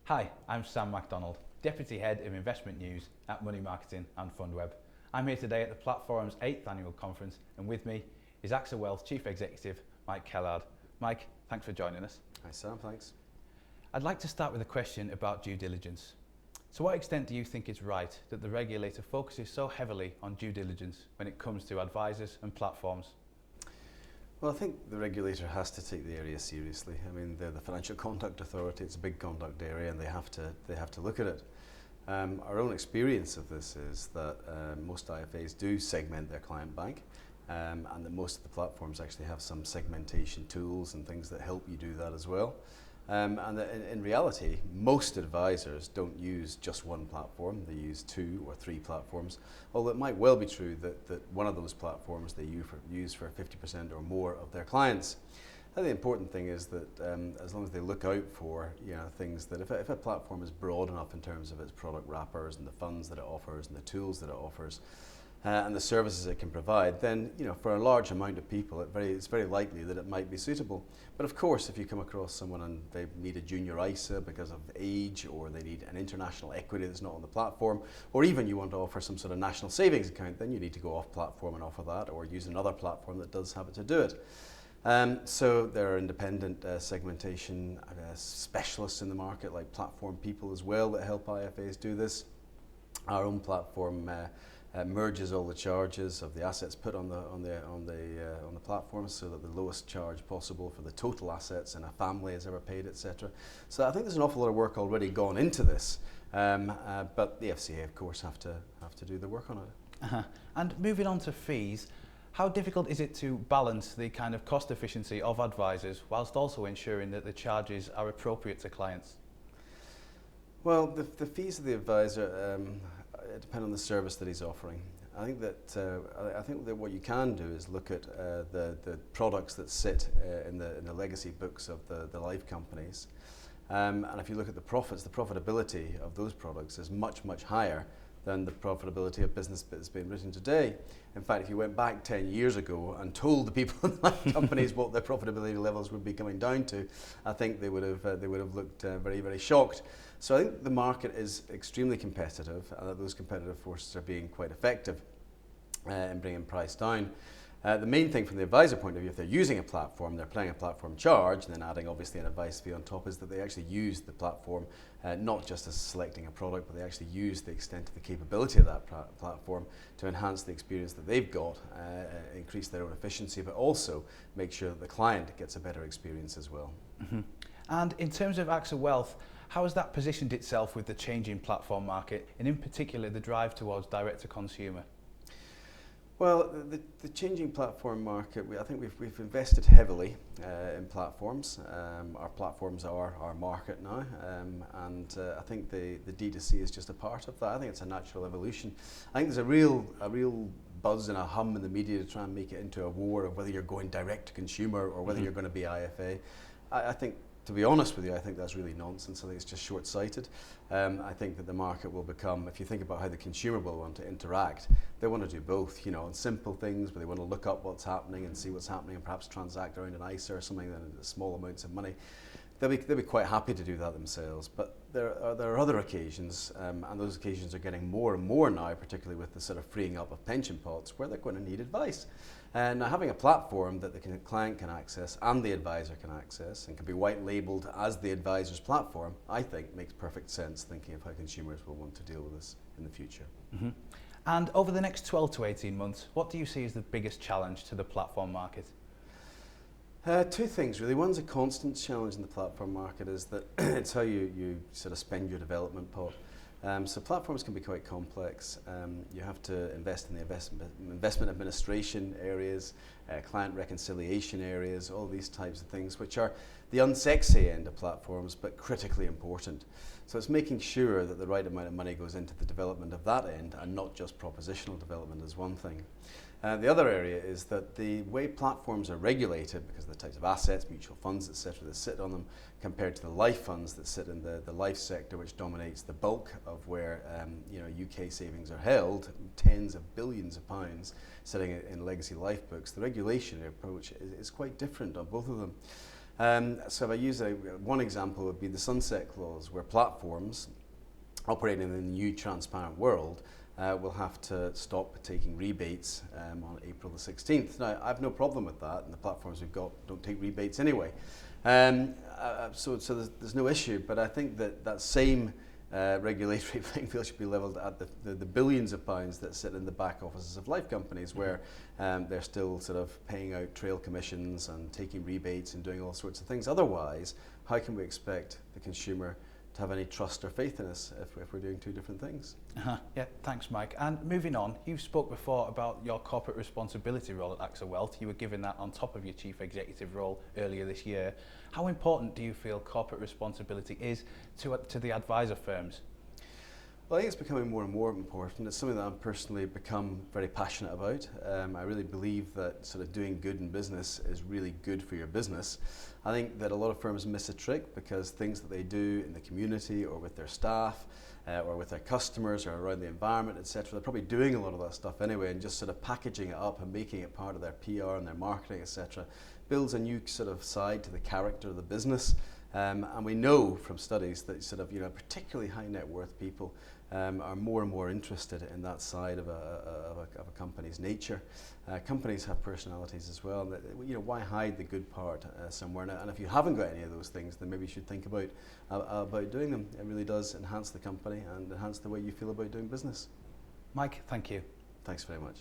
Hi, I'm Sam Macdonald, Deputy Head of Investment News at Money Marketing and FundWeb. I'm here today at the Platforum's 8th annual conference, and with me is AXA Wealth Chief Executive Mike Kellard. Mike, thanks for joining us. Hi Sam, thanks. I'd like to start with a question about due diligence. To what extent do you think it's right that the regulator focuses so heavily on due diligence when it comes to advisors and platforms? Well, I think the regulator has to take the area seriously. I mean, they're the Financial Conduct Authority. It's a big conduct area, and they have to look at it. Our own experience of this is that most IFAs do segment their client bank, and that most of the platforms actually have some segmentation tools and things that help you do that as well. And that in reality, most advisors don't use just one platform. They use 2 or 3 platforms, although it might well be true that one of those platforms they use for 50% or more of their clients. I think the important thing is that as long as they look out for things that if a platform is broad enough in terms of its product wrappers and the funds that it offers and the tools that it offers, and the services it can provide, then for a large amount of people it's very likely that it might be suitable. But of course, if you come across someone and they need a junior ISA because of age, or they need an international equity that's not on the platform, or even you want to offer some sort of national savings account, then you need to go off platform and offer that, or use another platform that does have it to do it. So there are independent segmentation specialists in the market, like Platforum8 as well, that help IFAs do this. Our own platform merges all the charges of the assets put on the platform, so that the lowest charge possible for the total assets in a family is ever paid, etc. So I think there's an awful lot of work already gone into this, but the FCA of course have to do the work on it. And moving on to fees, how difficult is it to balance the kind of cost efficiency of advisors whilst also ensuring that the charges are appropriate to clients? Well, the fees of the advisor depend on the service that he's offering. I think that what you can do is look at the products that sit in the legacy books of the life companies, and if you look at the profits, the profitability of those products is much higher than the profitability of business that's being written today. In fact, if you went back 10 years ago and told the people in life companies what their profitability levels would be coming down to, I think they would have looked very shocked. So I think the market is extremely competitive, and that those competitive forces are being quite effective in bringing price down. The main thing from the advisor point of view, if they're using a platform, they're paying a platform charge, and then adding obviously an advice fee on top, is that they actually use the platform not just as selecting a product, but they actually use the extent of the capability of that platform to enhance the experience that they've got, increase their own efficiency, but also make sure that the client gets a better experience as well. Mm-hmm. And in terms of AXA Wealth, how has that positioned itself with the changing platform market, and in particular the drive towards direct-to-consumer? Well, the changing platform market, I think we've invested heavily in platforms. Our platforms are our market now, and I think the D2C is just a part of that. I think it's a natural evolution. I think there's a real buzz and a hum in the media to try and make it into a war of whether you're going direct to consumer or whether you're going to be IFA. I think, to be honest with you, I think that's really nonsense. I think it's just short-sighted. I think that the market will become, if you think about how the consumer will want to interact, they want to do both, on simple things where they want to look up what's happening and see what's happening and perhaps transact around an ISA or something in small amounts of money. They'll be quite happy to do that themselves, but there are other occasions, and those occasions are getting more and more now, particularly with the sort of freeing up of pension pots, where they're going to need advice. Now, having a platform that the client can access and the advisor can access and can be white labelled as the advisor's platform, I think makes perfect sense, thinking of how consumers will want to deal with this in the future. Mm-hmm. And over the next 12 to 18 months, what do you see as the biggest challenge to the platform market? 2 things really. One's a constant challenge in the platform market, is that it's how you sort of spend your development pot. So platforms can be quite complex. You have to invest in the investment administration areas, client reconciliation areas, all these types of things, which are the unsexy end of platforms, but critically important. So it's making sure that the right amount of money goes into the development of that end, and not just propositional development is one thing. The other area is that the way platforms are regulated, because of the types of assets, mutual funds, etc., that sit on them, compared to the life funds that sit in the life sector, which dominates the bulk of where UK savings are held, tens of billions of pounds sitting in legacy life books, the regulation approach is quite different on both of them. So if I use one example would be the sunset clause, where platforms operating in the new transparent world will have to stop taking rebates on April the 16th. Now, I have no problem with that, and the platforms we've got don't take rebates anyway. So there's no issue, but I think that same regulatory playing field should be levelled at the billions of pounds that sit in the back offices of life companies, where they're still sort of paying out trail commissions and taking rebates and doing all sorts of things. Otherwise, how can we expect the consumer to have any trust or faith in us if we're doing two different things? Yeah, thanks, Mike. And moving on, you spoke before about your corporate responsibility role at AXA Wealth. You were given that on top of your chief executive role earlier this year. How important do you feel corporate responsibility is to the advisor firms? Well, I think it's becoming more and more important. It's something that I've personally become very passionate about. I really believe that sort of doing good in business is really good for your business. I think that a lot of firms miss a trick because things that they do in the community or with their staff or with their customers or around the environment, etc., they're probably doing a lot of that stuff anyway, and just sort of packaging it up and making it part of their PR and their marketing, etc., builds a new sort of side to the character of the business. And we know from studies that sort of, particularly high net worth people are more and more interested in that side of a company's nature. Companies have personalities as well. Why hide the good part somewhere? And if you haven't got any of those things, then maybe you should think about doing them. It really does enhance the company and enhance the way you feel about doing business. Mike, thank you. Thanks very much.